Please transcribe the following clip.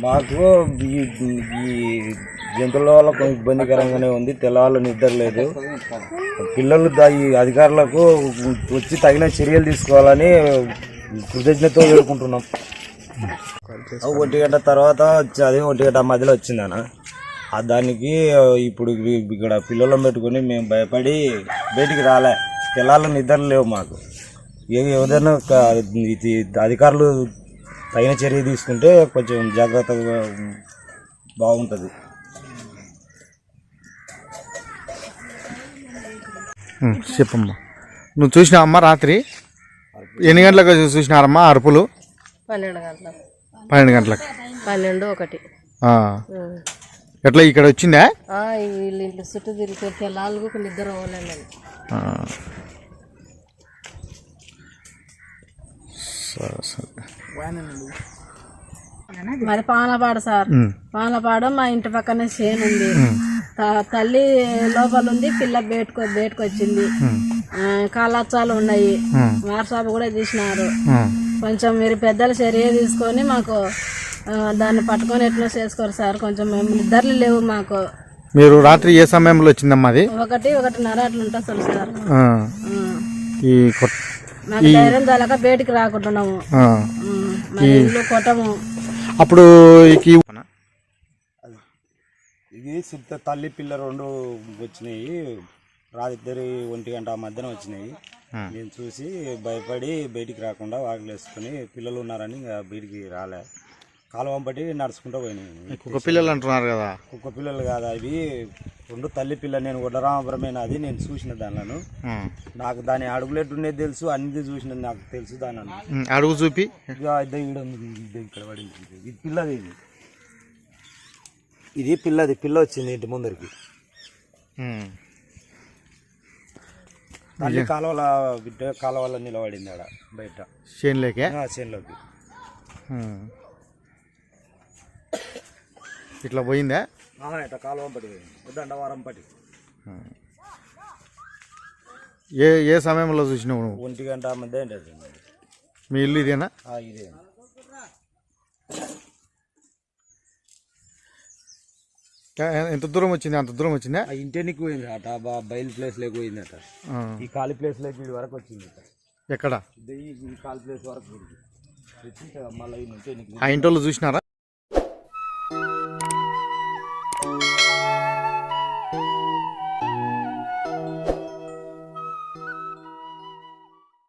మాకు ఈ ఈ జంతువుల వల్ల కొంచెం ఇబ్బందికరంగానే ఉంది. తెల్లవాళ్ళు నిద్ర లేదు. పిల్లలు ఈ అధికారులకు వచ్చి తగిన చర్యలు తీసుకోవాలని కృతజ్ఞతతో వేడుకుంటున్నాం. 1 గంట తర్వాత అదే 1 గంట మధ్యలో వచ్చిందన్న. దానికి ఇప్పుడు ఇక్కడ పిల్లలను పెట్టుకుని మేము భయపడి బయటికి రాలే. తెల్లాళ్ళ నిద్ర లేవు మాకు. ఏదైనా అధికారులు తగిన చర్య తీసుకుంటే కొంచెం జాగ్రత్తగా బాగుంటుంది. చెప్పమ్మా, నువ్వు చూసినావమ్మా రాత్రి ఎన్ని గంటలకు చూసినారమ్మా అరుపులు? 12 గంటలకు. 12 గంటలకు. 12, 1. ఎట్లా ఇక్కడ వచ్చిందా? వీళ్ళు ఇంట్లో చుట్టూ తిరిగితే తెల్లాళ్ళకు నిద్ర అవ్వలేండి. మరి పానపాడు సార్, పానపాడు మా ఇంటి పక్కనే చేను ఉంది. తల్లి లోపల ఉంది, పిల్ల బయటకొచ్చింది. కాలాచాలు ఉన్నాయి, వాట్సాప్ కూడా తీసినారు. కొంచెం మీరు పెద్దలు చర్య తీసుకొని మాకు దాన్ని పట్టుకొని ఎట్లా చేసుకోరు సార్. కొంచెం మేము నిద్రలు లేవు మాకు. మీరు రాత్రి ఏ సమయంలో వచ్చిందమ్మా? అది 1:30 అట్లా ఉంటుంది సార్. మాకు ఈ ధైర్యం చాలక బయటికి రాకుంటున్నాము. ఇల్లు కొట్టము. అప్పుడు ఇది తల్లి పిల్ల 2 వచ్చినాయి. రాత్రి 1 గంట మధ్యాహ్నం వచ్చినాయి. నేను చూసి భయపడి బయటికి రాకుండా వాకిలు వేసుకుని పిల్లలు ఉన్నారని బయటికి రాలే. కాలువం బట్టి నడుచుకుంటూ పోయినాయి. కుక్క పిల్లలు అంటున్నారు కదా? కుక్క పిల్లలు కాదు అవి, 2 తల్లి పిల్ల. నేను వడ్డరామపురమైన అది నేను చూసిన దానిలో. నాకు దాని అడుగులేటుండేది తెలుసు, అన్ని చూసినది నాకు తెలుసు. దాని అడుగు చూపి ఇక్కడ పడింది. ఇది పిల్లది. ఇది పిల్లది. పిల్ల వచ్చింది ఇంటి ముందరికి. తల్లి కాలువలో నిలబడింది ఆడ బయట చేనులోకి. ఇట్లా పోయిందా? ఇట్లా కాలువం పట్టి పోయింది, దండవారం పట్టి. ఏ సమయంలో చూసినావు నువ్వు? 1 గంట మధ్య. మీ ఇల్లు ఇదేనా? ఇదే. ఎంత దూరం వచ్చింది? అంత దూరం వచ్చిందా? ఇంటికి పోయింది అట, బయలు ప్లేస్ లేక పోయింది అట. ఈ ఖాళీ ప్లేస్ లేక వీడి వరకు వచ్చింది. ఎక్కడ? ఈ ఖాళీ ప్లేస్ వరకు మళ్ళీ ఆ ఇంటి వాళ్ళు చూసినారా?